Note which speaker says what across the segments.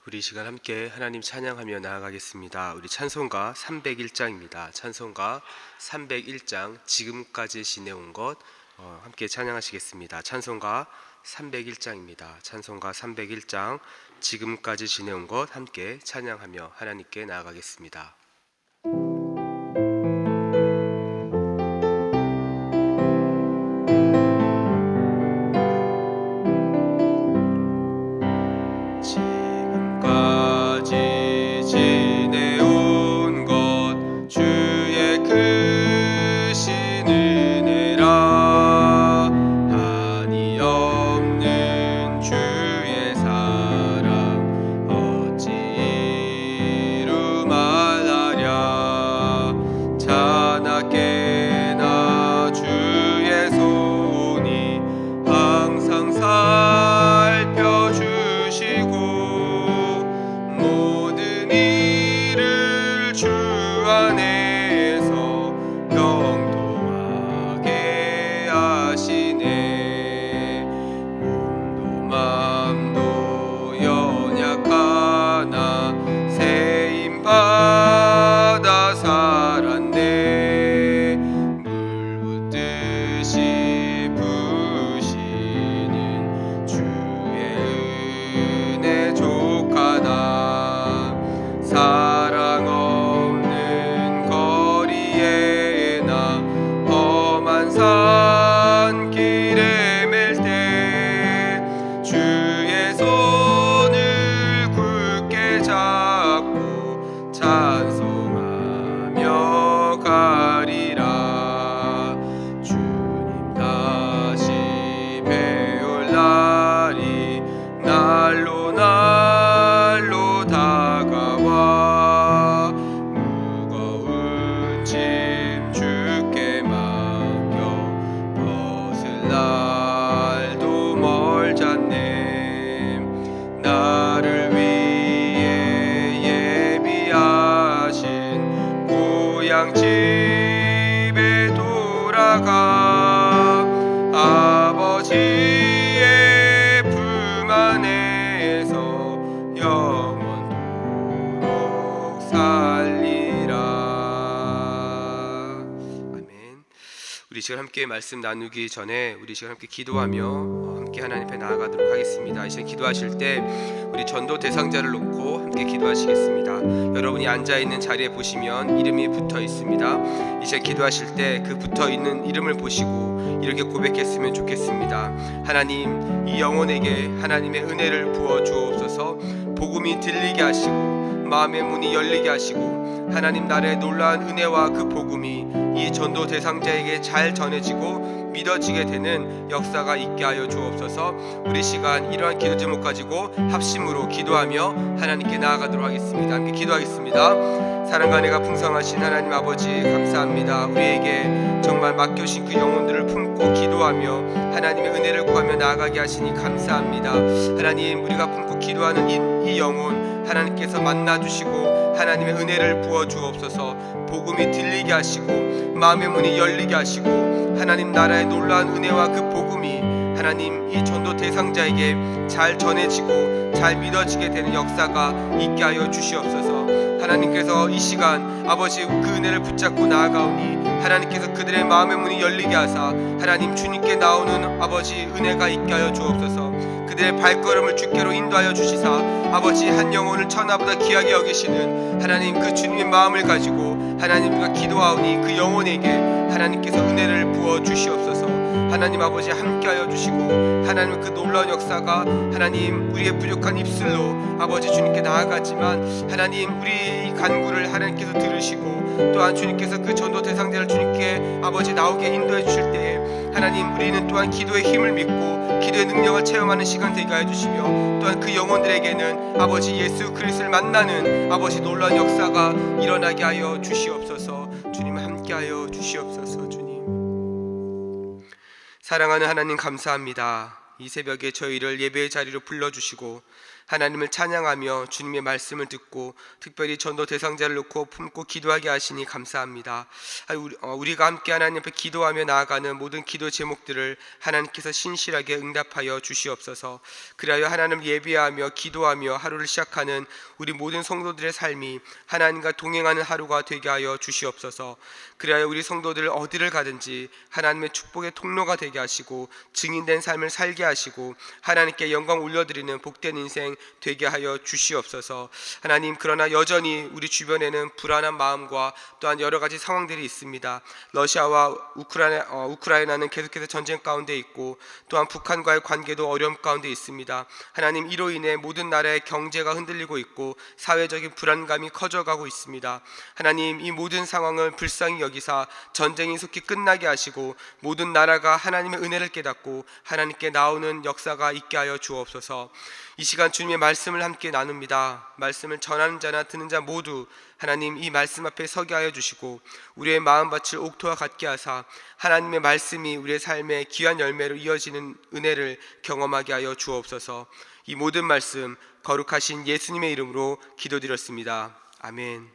Speaker 1: 우리 이 시간 함께 하나님 찬양하며 나아가겠습니다. 우리 찬송가 301장입니다. 찬송가 301장 지금까지 지내온 것 함께 찬양하시겠습니다. 찬송가 301장입니다. 찬송가 301장 지금까지 지내온 것 함께 찬양하며 하나님께 나아가겠습니다.
Speaker 2: 집에 돌아가 아버지의 품 안에서 영원토록 살리라.
Speaker 1: 아멘. 우리 시간 함께 말씀 나누기 전에 우리 시간 함께 기도하며 함께 하나님 앞에 나아가도록 하겠습니다. 이 시간 기도하실 때 우리 전도 대상자를 놓고 함께 기도하시겠습니다. 여러분이 앉아있는 자리에 보시면 이름이 붙어 있습니다. 이 시간 기도하실 때 그 붙어 있는 이름을 보시고 이렇게 고백했으면 좋겠습니다. 하나님, 이 영혼에게 하나님의 은혜를 부어 주옵소서. 복음이 들리게 하시고 마음의 문이 열리게 하시고 하나님 나라의 놀라운 은혜와 그 복음이 이 전도 대상자에게 잘 전해지고 믿어지게 되는 역사가 있게 하여 주옵소서. 우리 시간 이러한 기도 제목 가지고 합심으로 기도하며 하나님께 나아가도록 하겠습니다. 함께 기도하겠습니다. 사랑과 은혜가 풍성하신 하나님 아버지, 감사합니다. 우리에게 정말 맡겨주신 그 영혼들을 품고 기도하며 하나님의 은혜를 구하며 나아가게 하시니 감사합니다. 하나님, 우리가 품고 기도하는 이 영혼 하나님께서 만나주시고 하나님의 은혜를 부어 주옵소서. 복음이 들리게 하시고 마음의 문이 열리게 하시고 하나님 나라의 놀라운 은혜와 그 복음이 하나님 이 전도 대상자에게 잘 전해지고 잘 믿어지게 되는 역사가 있게 하여 주시옵소서. 하나님께서 이 시간 아버지 그 은혜를 붙잡고 나아가오니 하나님께서 그들의 마음의 문이 열리게 하사 하나님 주님께 나오는 아버지 은혜가 있게 하여 주옵소서. 그들의 발걸음을 주께로 인도하여 주시사 아버지 한 영혼을 천하보다 귀하게 여기시는 하나님 그 주님의 마음을 가지고 하나님과 기도하오니 그 영혼에게 하나님께서 은혜를 부어 주시옵소서. 하나님 아버지 함께하여 주시고 하나님 그 놀라운 역사가 하나님 우리의 부족한 입술로 아버지 주님께 나아가지만 하나님 우리 간구를 하나님께서 들으시고 또한 주님께서 그 전도 대상자를 주님께 아버지 나오게 인도해 주실 때에 하나님 우리는 또한 기도의 힘을 믿고 기도의 능력을 체험하는 시간 되게 하여 주시며 또한 그 영혼들에게는 아버지 예수 그리스도를 만나는 아버지 놀라운 역사가 일어나게 하여 주시옵소서. 주님 함께하여 주시옵소서. 주님 사랑하는 하나님 감사합니다. 이 새벽에 저희를 예배의 자리로 불러주시고 하나님을 찬양하며 주님의 말씀을 듣고 특별히 전도 대상자를 놓고 품고 기도하게 하시니 감사합니다. 우리가 함께 하나님 앞에 기도하며 나아가는 모든 기도 제목들을 하나님께서 신실하게 응답하여 주시옵소서. 그리하여 하나님을 예배하며 기도하며 하루를 시작하는 우리 모든 성도들의 삶이 하나님과 동행하는 하루가 되게 하여 주시옵소서. 그리하여 우리 성도들 어디를 가든지 하나님의 축복의 통로가 되게 하시고 증인된 삶을 살게 하시고 하나님께 영광 올려드리는 복된 인생 되게 하여 주시옵소서. 하나님, 그러나 여전히 우리 주변에는 불안한 마음과 또한 여러 가지 상황들이 있습니다. 러시아와 우크라이나는 계속해서 전쟁 가운데 있고 또한 북한과의 관계도 어려움 가운데 있습니다. 하나님, 이로 인해 모든 나라의 경제가 흔들리고 있고 사회적인 불안감이 커져가고 있습니다. 하나님, 이 모든 상황을 불쌍히 여기사 전쟁이 속히 끝나게 하시고 모든 나라가 하나님의 은혜를 깨닫고 하나님께 나오는 역사가 있게 하여 주옵소서. 이 시간 주님의 말씀을 함께 나눕니다. 말씀을 전하는 자나 듣는 자 모두 하나님 이 말씀 앞에 서게 하여 주시고 우리의 마음밭을 옥토와 같게 하사 하나님의 말씀이 우리의 삶의 귀한 열매로 이어지는 은혜를 경험하게 하여 주옵소서. 이 모든 말씀 거룩하신 예수님의 이름으로 기도드렸습니다. 아멘.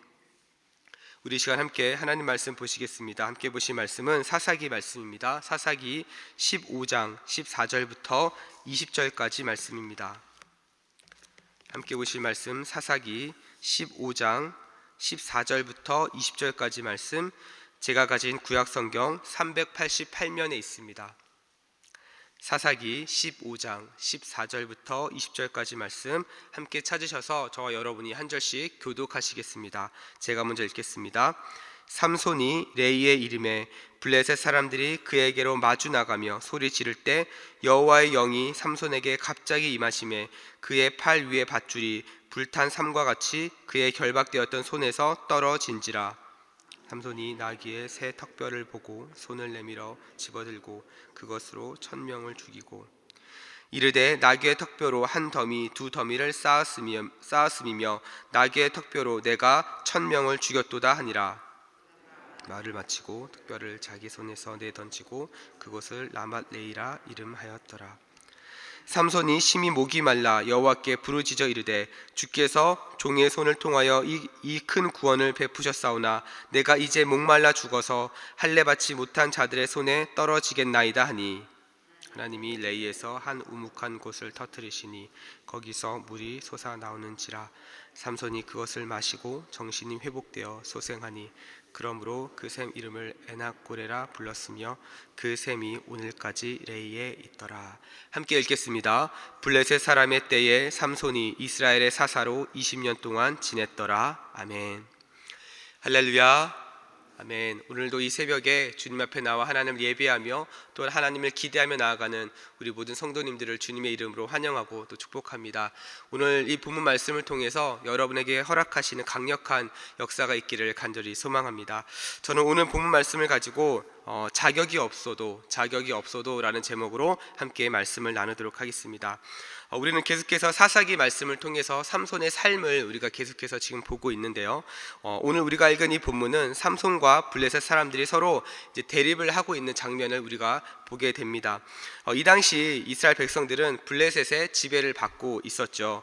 Speaker 1: 우리 시간 함께 하나님 말씀 보시겠습니다. 함께 보실 말씀은 사사기 말씀입니다. 사사기 15장 14절부터 20절까지 말씀입니다. 함께 보실 말씀 사사기 15장 14절부터 20절까지 말씀, 제가 가진 구약성경 388면에 있습니다. 사사기 15장 14절부터 20절까지 말씀 함께 찾으셔서 저와 여러분이 한 절씩 교독하시겠습니다. 제가 먼저 읽겠습니다. 삼손이 레이의 이름에 블레셋 사람들이 그에게로 마주 나가며 소리 지를 때 여호와의 영이 삼손에게 갑자기 임하심에 그의 팔 위에 밧줄이 불탄 삼과 같이 그의 결박되었던 손에서 떨어진지라. 삼손이 나귀의 새 턱뼈를 보고 손을 내밀어 집어들고 그것으로 1000명을 죽이고 이르되 나귀의 턱뼈로 한 더미 두 더미를 쌓았음이며 나귀의 턱뼈로 내가 1000명을 죽였도다 하니라. 말을 마치고 턱뼈를 자기 손에서 내던지고 그곳을 라맛레이라 이름하였더라. 삼손이 심히 목이 말라 여호와께 부르짖어 이르되 주께서 종의 손을 통하여 이 큰 구원을 베푸셨사오나 내가 이제 목말라 죽어서 할례 받지 못한 자들의 손에 떨어지겠나이다 하니 하나님이 레이에서 한 우묵한 곳을 터뜨리시니 거기서 물이 솟아나오는지라. 삼손이 그것을 마시고 정신이 회복되어 소생하니 그러므로 그 샘 이름을 에낙고레라 불렀으며 그 샘이 오늘까지 레이에 있더라. 함께 읽겠습니다. 블레셋 사람의 때에 삼손이 이스라엘의 사사로 20년 동안 지냈더라. 아멘. 할렐루야. 아멘. 오늘도 이 새벽에 주님 앞에 나와 하나님을 예배하며 또 하나님을 기대하며 나아가는 우리 모든 성도님들을 주님의 이름으로 환영하고 또 축복합니다. 오늘 이 본문 말씀을 통해서 여러분에게 허락하시는 강력한 역사가 있기를 간절히 소망합니다. 저는 오늘 본문 말씀을 가지고 자격이 없어도 라는 제목으로 함께 말씀을 나누도록 하겠습니다. 우리는 계속해서 사사기 말씀을 통해서 삼손의 삶을 우리가 계속해서 지금 보고 있는데요. 오늘 우리가 읽은 이 본문은 삼손과 블레셋 사람들이 서로 이제 대립을 하고 있는 장면을 우리가 보게 됩니다. 이 당시 이스라엘 백성들은 블레셋의 지배를 받고 있었죠.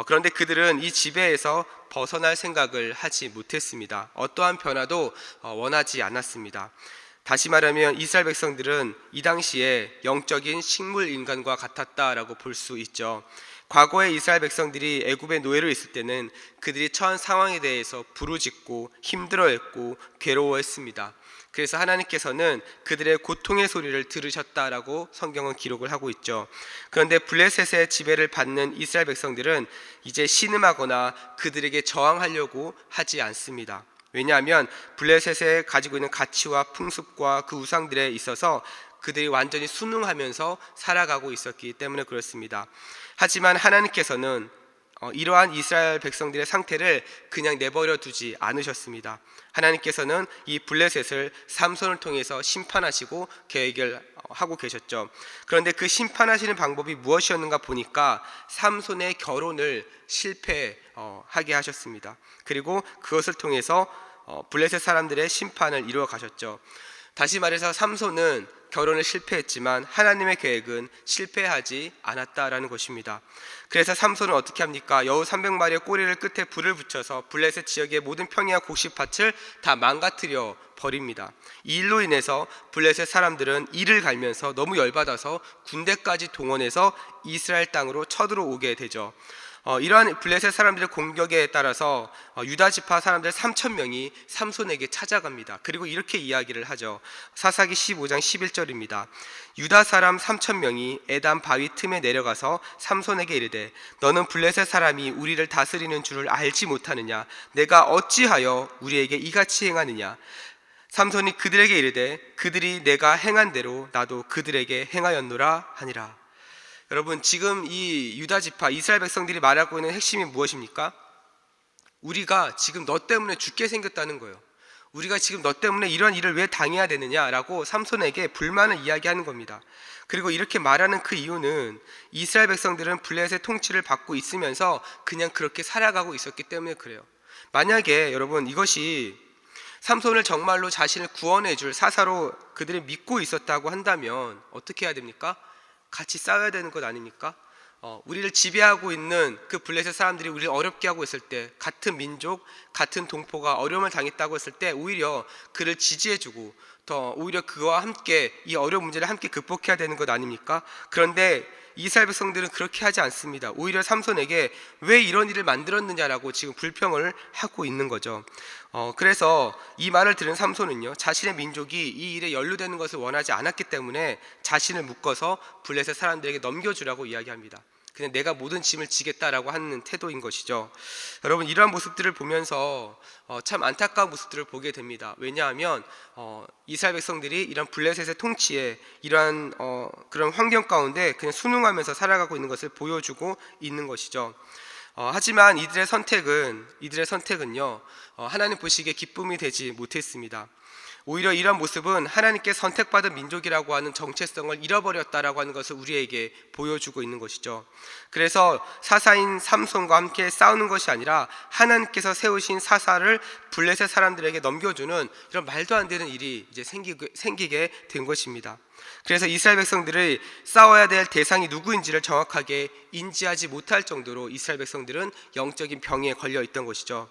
Speaker 1: 그런데 그들은 이 지배에서 벗어날 생각을 하지 못했습니다. 어떠한 변화도 원하지 않았습니다. 다시 말하면 이스라엘 백성들은 이 당시에 영적인 식물 인간과 같았다라고 볼 수 있죠. 과거에 이스라엘 백성들이 애굽의 노예로 있을 때는 그들이 처한 상황에 대해서 부르짖고 힘들어했고 괴로워했습니다. 그래서 하나님께서는 그들의 고통의 소리를 들으셨다라고 성경은 기록을 하고 있죠. 그런데 블레셋의 지배를 받는 이스라엘 백성들은 이제 신음하거나 그들에게 저항하려고 하지 않습니다. 왜냐하면 블레셋에 가지고 있는 가치와 풍습과 그 우상들에 있어서 그들이 완전히 순응하면서 살아가고 있었기 때문에 그렇습니다. 하지만 하나님께서는 이러한 이스라엘 백성들의 상태를 그냥 내버려 두지 않으셨습니다. 하나님께서는 이 블레셋을 삼손을 통해서 심판하시고 계획을 하고 계셨죠. 그런데 그 심판하시는 방법이 무엇이었는가 보니까 삼손의 결혼을 실패하게 하셨습니다. 그리고 그것을 통해서 블레셋 사람들의 심판을 이루어 가셨죠. 다시 말해서 삼손은 결혼을 실패했지만 하나님의 계획은 실패하지 않았다라는 것입니다. 그래서 삼손은 어떻게 합니까? 여우 300마리의 꼬리를 끝에 불을 붙여서 블레셋 지역의 모든 평야와 곡식밭을 다 망가뜨려 버립니다. 이 일로 인해서 블레셋 사람들은 이를 갈면서 너무 열받아서 군대까지 동원해서 이스라엘 땅으로 쳐들어오게 되죠. 이러한 블레셋 사람들의 공격에 따라서 유다 지파 사람들 3,000명이 삼손에게 찾아갑니다. 그리고 이렇게 이야기를 하죠. 사사기 15장 11절입니다. 유다 사람 3,000명이 에담 바위 틈에 내려가서 삼손에게 이르되 너는 블레셋 사람이 우리를 다스리는 줄을 알지 못하느냐? 내가 어찌하여 우리에게 이같이 행하느냐? 삼손이 그들에게 이르되 그들이 내가 행한 대로 나도 그들에게 행하였노라 하니라. 여러분, 지금 이 유다 지파 이스라엘 백성들이 말하고 있는 핵심이 무엇입니까? 우리가 지금 너 때문에 죽게 생겼다는 거예요. 우리가 지금 너 때문에 이런 일을 왜 당해야 되느냐라고 삼손에게 불만을 이야기하는 겁니다. 그리고 이렇게 말하는 그 이유는 이스라엘 백성들은 블레셋의 통치를 받고 있으면서 그냥 그렇게 살아가고 있었기 때문에 그래요. 만약에 여러분 이것이 삼손을 정말로 자신을 구원해 줄 사사로 그들이 믿고 있었다고 한다면 어떻게 해야 됩니까? 같이 싸워야 되는 것 아닙니까? 우리를 지배하고 있는 그 블레셋 사람들이 우리를 어렵게 하고 있을 때, 같은 민족, 같은 동포가 어려움을 당했다고 했을 때 오히려 그를 지지해주고 더 오히려 그와 함께 이 어려운 문제를 함께 극복해야 되는 것 아닙니까? 그런데 이스라엘 백성들은 그렇게 하지 않습니다. 오히려 삼손에게 왜 이런 일을 만들었느냐라고 지금 불평을 하고 있는 거죠. 그래서 이 말을 들은 삼손은요, 자신의 민족이 이 일에 연루되는 것을 원하지 않았기 때문에 자신을 묶어서 블레셋 사람들에게 넘겨주라고 이야기합니다. 그냥 내가 모든 짐을 지겠다라고 하는 태도인 것이죠. 여러분, 이러한 모습들을 보면서 참 안타까운 모습들을 보게 됩니다. 왜냐하면 이스라엘 백성들이 이런 블레셋의 통치에 이러한 그런 환경 가운데 그냥 순응하면서 살아가고 있는 것을 보여주고 있는 것이죠. 하지만 이들의 선택은요, 하나님 보시기에 기쁨이 되지 못했습니다. 오히려 이런 모습은 하나님께 선택받은 민족이라고 하는 정체성을 잃어버렸다라고 하는 것을 우리에게 보여주고 있는 것이죠. 그래서 사사인 삼손과 함께 싸우는 것이 아니라 하나님께서 세우신 사사를 블레셋 사람들에게 넘겨주는 이런 말도 안 되는 일이 이제 생기게 된 것입니다. 그래서 이스라엘 백성들이 싸워야 될 대상이 누구인지를 정확하게 인지하지 못할 정도로 이스라엘 백성들은 영적인 병에 걸려 있던 것이죠.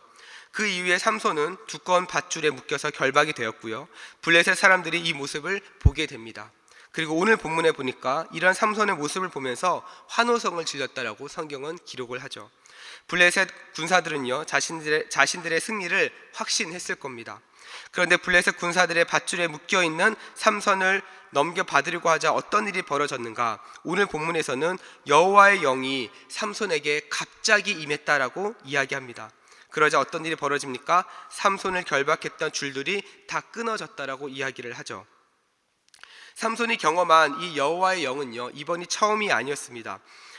Speaker 1: 그 이후에 삼손은 두꺼운 밧줄에 묶여서 결박이 되었고요, 블레셋 사람들이 이 모습을 보게 됩니다. 그리고 오늘 본문에 보니까 이런 삼손의 모습을 보면서 환호성을 질렀다라고 성경은 기록을 하죠. 블레셋 군사들은요, 자신들의 승리를 확신했을 겁니다. 그런데 블레셋 군사들의 밧줄에 묶여있는 삼손을 넘겨받으려고 하자 어떤 일이 벌어졌는가? 오늘 본문에서는 여호와의 영이 삼손에게 갑자기 임했다라고 이야기합니다. 그러자 어떤 일이 벌어집니까? 삼손을 결박했던 줄들이 다 끊어졌다라고 이야기를 하죠. 삼손이 경험한 이 여호와의 영은요, 이번이 처음이 아니었습니다.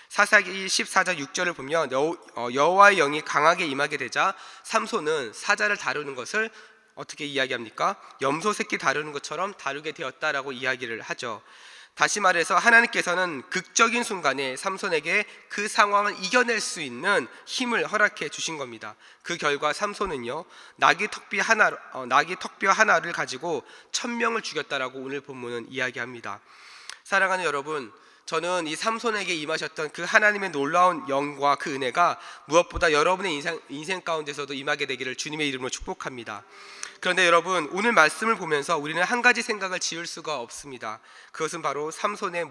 Speaker 1: 사사기 14장 6절을 보면 여호와의 영이 강하게 임하게 되자 삼손은 사자를 다루는 것을 어떻게 이야기합니까? 염소 새끼 다루는 것처럼 다루게 되었다라고 이야기를 하죠. 다시 말해서 하나님께서는 극적인 순간에 삼손에게 그 상황을 이겨낼 수 있는 힘을 허락해 주신 겁니다. 그 결과 삼손은요, 나귀 턱뼈 하나를 가지고 1,000명을 죽였다라고 오늘 본문은 이야기합니다. 사랑하는 여러분, 저는 이 삼손에게 임하셨던 그 하나님의 놀라운 영과 그 은혜가 무엇보다 여러분의 인생 가운데서도 임하게 되기를 주님의 이름으로 축복합니다. 그런데 여러분, 오늘 말씀을 보면서 우리는 한 가지 생각을 지을 수가 없습니다. 그것은 바로 삼손의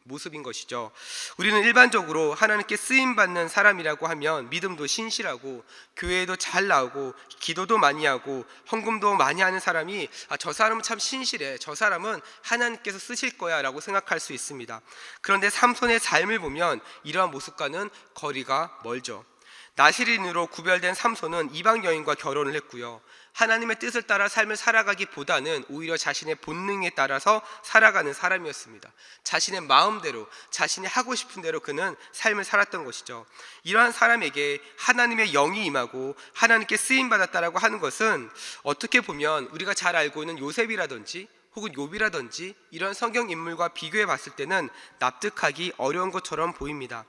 Speaker 1: 모습인 것이죠. 우리는 일반적으로 하나님께 쓰임받는 사람이라고 하면 믿음도 신실하고 교회에도 잘 나오고 기도도 많이 하고 헌금도 많이 하는 사람이 저 사람은 참 신실해, 저 사람은 하나님께서 쓰실 거야 라고 생각할 수 있습니다. 그런데 삼손의 삶을 보면 이러한 모습과는 거리가 멀죠. 나시린으로 구별된 삼손은 이방 여인과 결혼을 했고요, 하나님의 뜻을 따라 삶을 살아가기보다는 오히려 자신의 본능에 따라서 살아가는 사람이었습니다. 자신의 마음대로, 자신이 하고 싶은 대로 그는 삶을 살았던 것이죠. 이러한 사람에게 하나님의 영이 임하고 하나님께 쓰임받았다라고 하는 것은 어떻게 보면 우리가 잘 알고 있는 요셉이라든지 혹은 욥이라든지 이런 성경 인물과 비교해 봤을 때는 납득하기 어려운 것처럼 보입니다.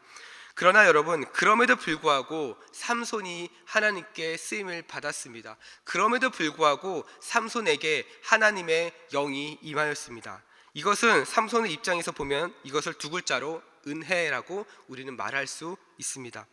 Speaker 1: 그러나 여러분, 그럼에도 불구하고 삼손이 하나님께 쓰임을 받았습니다. 그럼에도 불구하고 삼손에게 하나님의 영이 임하였습니다. 이것은 삼손의 입장에서 보면 이것을 두 글자로 은혜라고 우리는 말할 수 있습니다.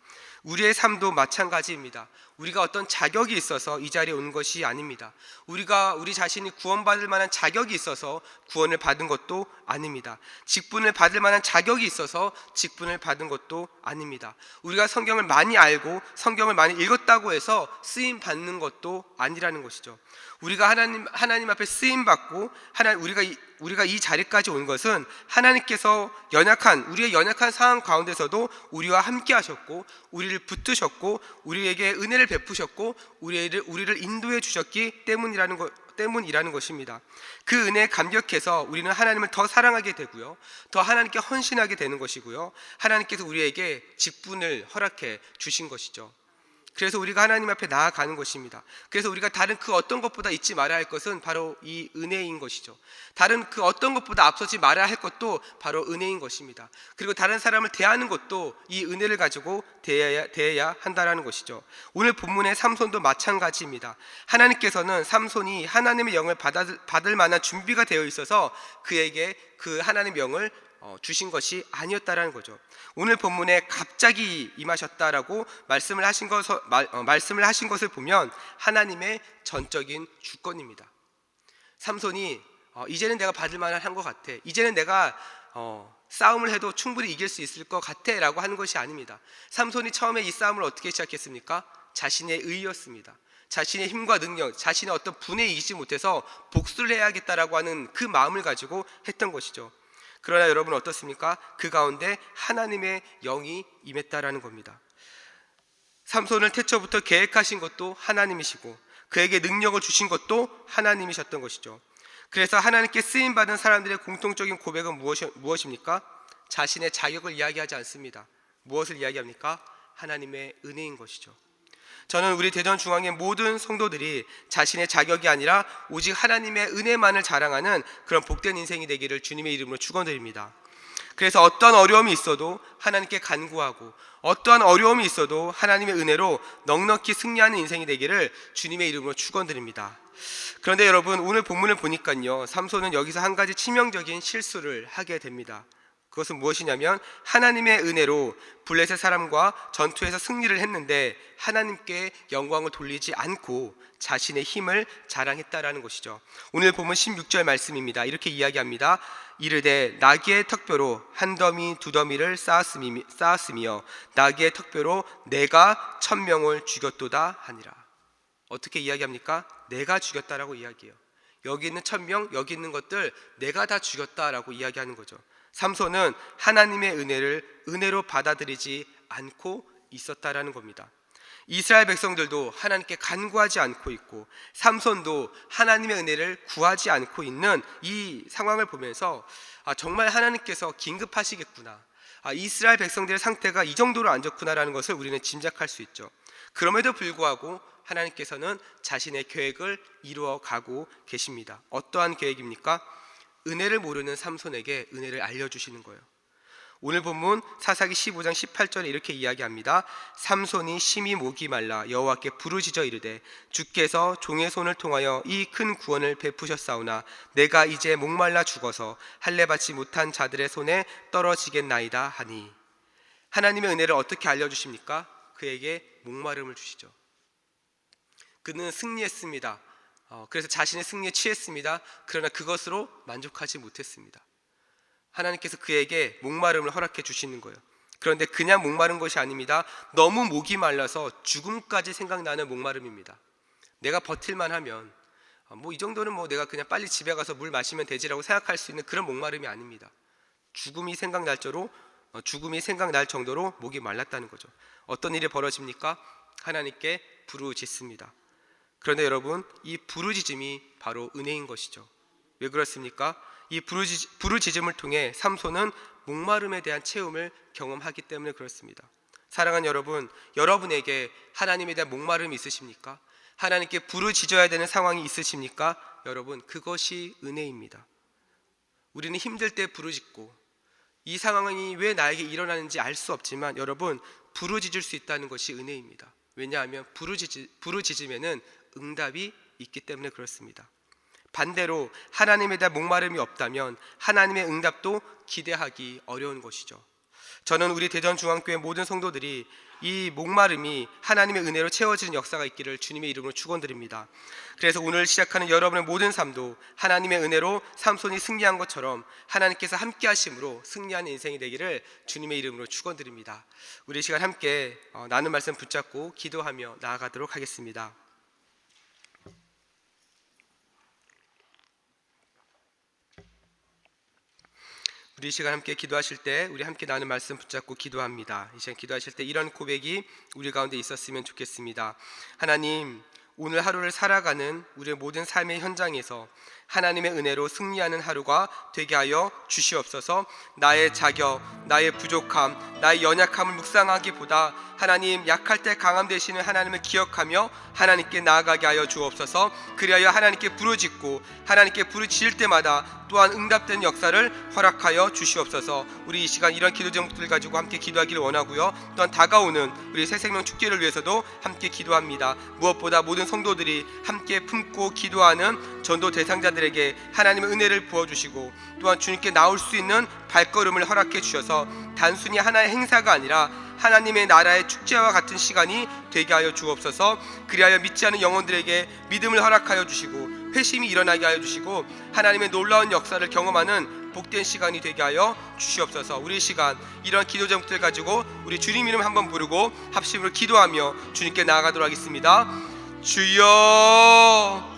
Speaker 1: 우리의 삶도 마찬가지입니다. 우리가 어떤 자격이 있어서 이 자리에 온 것이 아닙니다. 우리 자신이 구원받을 만한 자격이 있어서 구원을 받은 것도 아닙니다. 직분을 받을 만한 자격이 있어서 직분을 받은 것도 아닙니다. 우리가 성경을 많이 알고 성경을 많이 읽었다고 해서 쓰임 받는 것도 아니라는 것이죠. 우리가 하나님 앞에 쓰임 받고 우리가 이 자리까지 온 것은 하나님께서 우리의 연약한 상황 가운데서도 우리와 함께 하셨고 우리를 붙드셨고 우리에게 은혜를 베푸셨고 우리를 인도해 주셨기 때문이라는 것입니다. 그 은혜에 감격해서 우리는 하나님을 더 사랑하게 되고요, 더 하나님께 헌신하게 되는 것이고요, 하나님께서 우리에게 직분을 허락해 주신 것이죠. 그래서 우리가 하나님 앞에 나아가는 것입니다. 그래서 우리가 다른 그 어떤 것보다 잊지 말아야 할 것은 바로 이 은혜인 것이죠. 다른 그 어떤 것보다 앞서지 말아야 할 것도 바로 은혜인 것입니다. 그리고 다른 사람을 대하는 것도 이 은혜를 가지고 대해야 한다는 것이죠. 오늘 본문의 삼손도 마찬가지입니다. 하나님께서는 삼손이 하나님의 영을 받을 만한 준비가 되어 있어서 그에게 그 하나님의 영을 주신 것이 아니었다라는 거죠. 오늘 본문에 갑자기 임하셨다라고 말씀을 하신 것을 보면 하나님의 전적인 주권입니다. 삼손이 이제는 내가 받을 만한 것 같아, 이제는 내가 싸움을 해도 충분히 이길 수 있을 것 같아 라고 하는 것이 아닙니다. 삼손이 처음에 이 싸움을 어떻게 시작했습니까? 자신의 의였습니다. 자신의 힘과 능력, 자신의 어떤 분에 이기지 못해서 복수를 해야겠다라고 하는 그 마음을 가지고 했던 것이죠. 그러나 여러분 어떻습니까? 그 가운데 하나님의 영이 임했다라는 겁니다. 삼손을 태초부터 계획하신 것도 하나님이시고 그에게 능력을 주신 것도 하나님이셨던 것이죠. 그래서 하나님께 쓰임받은 사람들의 공통적인 고백은 무엇입니까? 자신의 자격을 이야기하지 않습니다. 무엇을 이야기합니까? 하나님의 은혜인 것이죠. 저는 우리 대전중앙의 모든 성도들이 자신의 자격이 아니라 오직 하나님의 은혜만을 자랑하는 그런 복된 인생이 되기를 주님의 이름으로 축원드립니다. 그래서 어떠한 어려움이 있어도 하나님께 간구하고 어떠한 어려움이 있어도 하나님의 은혜로 넉넉히 승리하는 인생이 되기를 주님의 이름으로 축원드립니다. 그런데 여러분 오늘 본문을 보니까요, 삼손은 여기서 한 가지 치명적인 실수를 하게 됩니다. 그것은 무엇이냐면 하나님의 은혜로 블레셋 사람과 전투에서 승리를 했는데 하나님께 영광을 돌리지 않고 자신의 힘을 자랑했다라는 것이죠. 오늘 보면 16절 말씀입니다. 이렇게 이야기합니다. 이르되 나귀의 턱뼈로 한 더미 두 더미를 쌓았으며 나귀의 턱뼈로 내가 1000명을 죽였도다 하니라. 어떻게 이야기합니까? 내가 죽였다라고 이야기해요. 여기 있는 1000명, 여기 있는 것들 내가 다 죽였다라고 이야기하는 거죠. 삼손은 하나님의 은혜를 은혜로 받아들이지 않고 있었다라는 겁니다. 이스라엘 백성들도 하나님께 간구하지 않고 있고 삼손도 하나님의 은혜를 구하지 않고 있는 이 상황을 보면서 정말 하나님께서 긴급하시겠구나, 이스라엘 백성들의 상태가 이 정도로 안 좋구나라는 것을 우리는 짐작할 수 있죠. 그럼에도 불구하고 하나님께서는 자신의 계획을 이루어 가고 계십니다. 어떠한 계획입니까? 은혜를 모르는 삼손에게 은혜를 알려주시는 거예요. 오늘 본문 사사기 15장 18절에 이렇게 이야기합니다. 삼손이 심히 목이 말라 여호와께 부르짖어 이르되 주께서 종의 손을 통하여 이 큰 구원을 베푸셨사오나 내가 이제 목말라 죽어서 할례 받지 못한 자들의 손에 떨어지겠나이다 하니, 하나님의 은혜를 어떻게 알려주십니까? 그에게 목마름을 주시죠. 그는 승리했습니다. 그래서 자신의 승리에 취했습니다. 그러나 그것으로 만족하지 못했습니다. 하나님께서 그에게 목마름을 허락해 주시는 거예요. 그런데 그냥 목마른 것이 아닙니다. 너무 목이 말라서 죽음까지 생각나는 목마름입니다. 내가 버틸만 하면 이 정도는 내가 그냥 빨리 집에 가서 물 마시면 되지라고 생각할 수 있는 그런 목마름이 아닙니다. 죽음이 생각날 정도로 목이 말랐다는 거죠. 어떤 일이 벌어집니까? 하나님께 부르짖습니다. 그런데 여러분, 이 부르짖음이 바로 은혜인 것이죠. 왜 그렇습니까? 이 부르짖음을 통해 삼손은 목마름에 대한 체험을 경험하기 때문에 그렇습니다. 사랑하는 여러분, 여러분에게 하나님에 대한 목마름이 있으십니까? 하나님께 부르짖어야 되는 상황이 있으십니까? 여러분, 그것이 은혜입니다. 우리는 힘들 때 부르짖고 이 상황이 왜 나에게 일어나는지 알 수 없지만 여러분, 부르짖을 수 있다는 것이 은혜입니다. 왜냐하면 부르짖음에는 응답이 있기 때문에 그렇습니다. 반대로 하나님에 대한 목마름이 없다면 하나님의 응답도 기대하기 어려운 것이죠. 저는 우리 대전중앙교회 모든 성도들이 이 목마름이 하나님의 은혜로 채워지는 역사가 있기를 주님의 이름으로 축원드립니다. 그래서 오늘 시작하는 여러분의 모든 삶도 하나님의 은혜로 삼손이 승리한 것처럼 하나님께서 함께 하심으로 승리하는 인생이 되기를 주님의 이름으로 축원드립니다. 우리 시간 함께 나눈 말씀 붙잡고 기도하며 나아가도록 하겠습니다. 우리 이 시간 함께 기도하실 때 우리 함께 나눈 말씀 붙잡고 기도합니다. 이 시간 기도하실 때 이런 고백이 우리 가운데 있었으면 좋겠습니다. 하나님, 오늘 하루를 살아가는 우리의 모든 삶의 현장에서 하나님의 은혜로 승리하는 하루가 되게 하여 주시옵소서. 나의 자격, 나의 부족함, 나의 연약함을 묵상하기보다 하나님 약할 때 강함 되시는 하나님을 기억하며 하나님께 나아가게 하여 주옵소서. 그리하여 하나님께 부르짖고 하나님께 부르짖을 때마다 또한 응답되는 역사를 허락하여 주시옵소서. 우리 이 시간 이런 기도 제목들을 가지고 함께 기도하기를 원하고요. 또한 다가오는 우리 새생명 축제를 위해서도 함께 기도합니다. 무엇보다 모든 성도들이 함께 품고 기도하는 전도 대상자들에게 하나님의 은혜를 부어주시고 또한 주님께 나올 수 있는 발걸음을 허락해 주셔서 단순히 하나의 행사가 아니라 하나님의 나라의 축제와 같은 시간이 되게 하여 주옵소서. 그리하여 믿지 않은 영혼들에게 믿음을 허락하여 주시고 회심이 일어나게 하여 주시고 하나님의 놀라운 역사를 경험하는 복된 시간이 되게 하여 주시옵소서. 우리 시간 이런 기도 제목들 가지고 우리 주님 이름 한번 부르고 합심으로 기도하며 주님께 나아가도록 하겠습니다. 주여,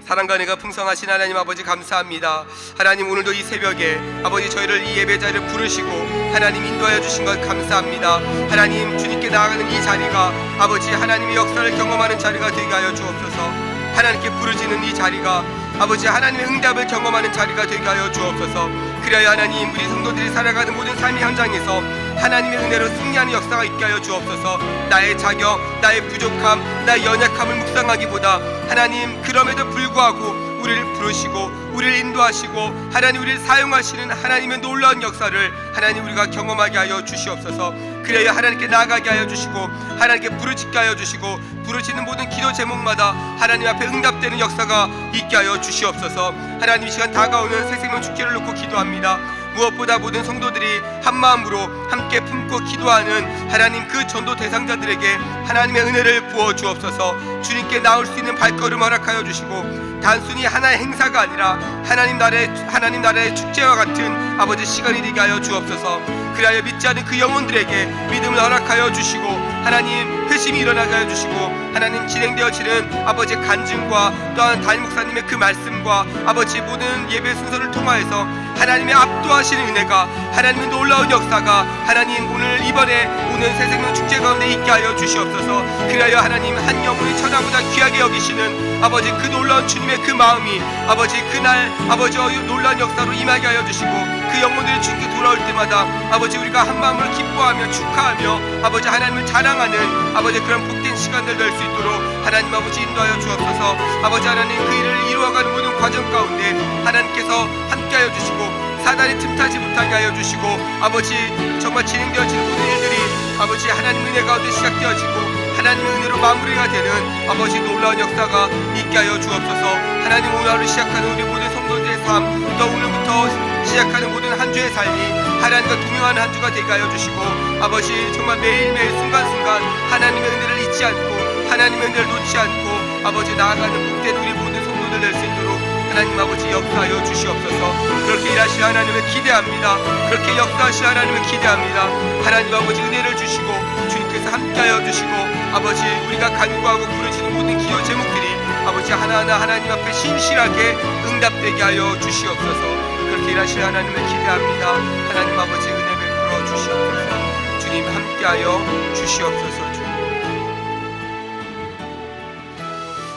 Speaker 1: 사랑과 은혜가 풍성하신 하나님 아버지 감사합니다. 하나님, 오늘도 이 새벽에 아버지 저희를 이 예배 자리를 부르시고 하나님 인도하여 주신 것 감사합니다. 하나님, 주님께 나아가는 이 자리가 아버지 하나님의 역사를 경험하는 자리가 되게 하여 주옵소서. 하나님께 부르짖는 이 자리가 아버지 하나님의 응답을 경험하는 자리가 되게 하여 주옵소서. 그래야 하나님, 우리 성도들이 살아가는 모든 삶의 현장에서 하나님의 은혜로 승리하는 역사가 있게 하여 주옵소서. 나의 자격, 나의 부족함, 나의 연약함을 묵상하기보다 하나님 그럼에도 불구하고 우리를 부르시고 우리를 인도하시고 하나님 우리를 사용하시는 하나님의 놀라운 역사를 하나님 우리가 경험하게 하여 주시옵소서. 그래야 하나님께 나아가게 하여 주시고 하나님께 부르짖게 하여 주시고 부르짖는 모든 기도 제목마다 하나님 앞에 응답되는 역사가 있게 하여 주시옵소서. 하나님, 이 시간 다가오는 새생명 축제를 놓고 기도합니다. 무엇보다 모든 성도들이 한마음으로 함께 품고 기도하는 하나님 그 전도 대상자들에게 하나님의 은혜를 부어 주옵소서. 주님께 나올 수 있는 발걸음 허락하여 주시고 단순히 하나의 행사가 아니라 하나님 나라의 축제와 같은 아버지 시간이 되게 하여 주옵소서. 그리하여 믿지 않은 그 영혼들에게 믿음을 허락하여 주시고 하나님 회심이 일어나게 하여 주시고 하나님 진행되어지는 아버지 간증과 또한 담임 목사님의 그 말씀과 아버지 모든 예배 순서를 통하여서 하나님의 압도하시는 은혜가 하나님의 놀라운 역사가 하나님 오늘 이번에 오는 새생명 축제 가운데 있게 하여 주시옵소서. 그리하여 하나님 한 영혼이 천하보다 귀하게 여기시는 아버지 그 놀라운 주님의 그 마음이 아버지 그날 아버지 놀라운 역사로 임하게 하여 주시고 그 영혼들이 주님께 돌아올 때마다 아버지 우리가 한 마음으로 기뻐하며 축하하며 아버지 하나님을 자랑하는 아버지 그런 복된 시간들 될 수 있도록 하나님 아버지 인도하여 주옵소서. 아버지 하나님 그 일을 이루어가는 모든 과정 가운데 하나님께서 함께하여 주시고 사단이 틈타지 못하게 하여 주시고 아버지 정말 진행되어지는 모든 일들이 아버지 하나님 은혜 가운데 시작되어지고 하나님의 은혜로 마무리가 되는 아버지 놀라운 역사가 있게 하여 주옵소서. 하나님, 오늘 하루 시작하는 우리 모든 성도들의 삶, 또 오늘부터 시작하는 모든 한 주의 삶이 하나님과 동행하는 한 주가 되게 하여 주시고 아버지 정말 매일매일 순간순간 하나님의 은혜를 잊지 않고 하나님의 은혜를 놓지 않고 아버지 나아가는 복된 우리 모든 성도들 될 수 있도록 하나님 아버지 역사하여 주시옵소서. 그렇게 일하실 하나님을 기대합니다. 그렇게 역사하실 하나님을 기대합니다. 하나님 아버지 은혜를 주시고 주님께서 함께하여 주시고 아버지 우리가 간구하고 부르짖는 모든 기도 제목들이 아버지 하나하나 하나님 앞에 신실하게 응답되게 하여 주시옵소서. 그렇게 일하실 하나님을 기대합니다. 하나님 아버지 은혜 베풀어 주시옵소서. 주님 함께하여 주시옵소서.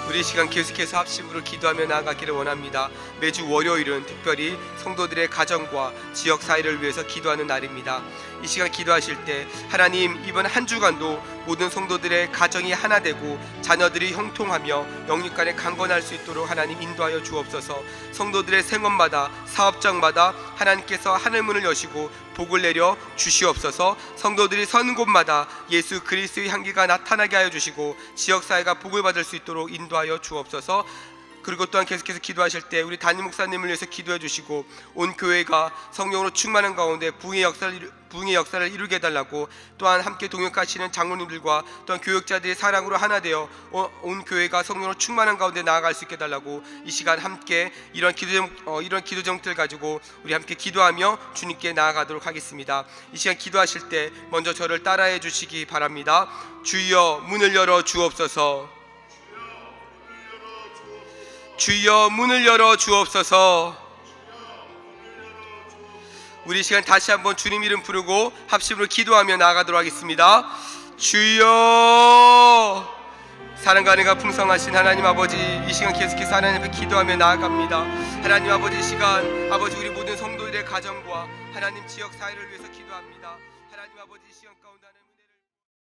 Speaker 1: 우리 시간 계속해서 합심으로 기도하며 나아가기를 원합니다. 매주 월요일은 특별히 성도들의 가정과 지역 사회를 위해서 기도하는 날입니다. 이 시간 기도하실 때 하나님 이번 한 주간도 모든 성도들의 가정이 하나 되고 자녀들이 형통하며 영육간에 강건할 수 있도록 하나님 인도하여 주옵소서. 성도들의 생업마다 사업장마다 하나님께서 하늘문을 여시고 복을 내려 주시옵소서. 성도들이 서는 곳마다 예수 그리스도의 향기가 나타나게 하여 주시고 지역사회가 복을 받을 수 있도록 인도하여 주옵소서. 그리고 또한 계속해서 기도하실 때 우리 담임 목사님을 위해서 기도해 주시고 온 교회가 성령으로 충만한 가운데 부흥의 역사를 이루게 해달라고, 또한 함께 동역하시는 장로님들과 또한 교역자들의 사랑으로 하나 되어 온 교회가 성령으로 충만한 가운데 나아갈 수 있게 해달라고, 이 시간 함께 이런 기도 제목들 가지고 우리 함께 기도하며 주님께 나아가도록 하겠습니다. 이 시간 기도하실 때 먼저 저를 따라해 주시기 바랍니다. 주여 문을 열어 주옵소서. 주여 문을 열어 주옵소서. 우리 이 시간 다시 한번 주님 이름 부르고 합심으로 기도하며 나아가도록 하겠습니다. 주여. 사랑과 은혜가 풍성하신 하나님 아버지, 이 시간 계속해서 하나님 앞에 기도하며 나아갑니다. 하나님 아버지, 이 시간 아버지 우리 모든 성도들의 가정과 하나님 지역 사회를 위해서 기도합니다. 하나님 아버지, 이 시간 가운데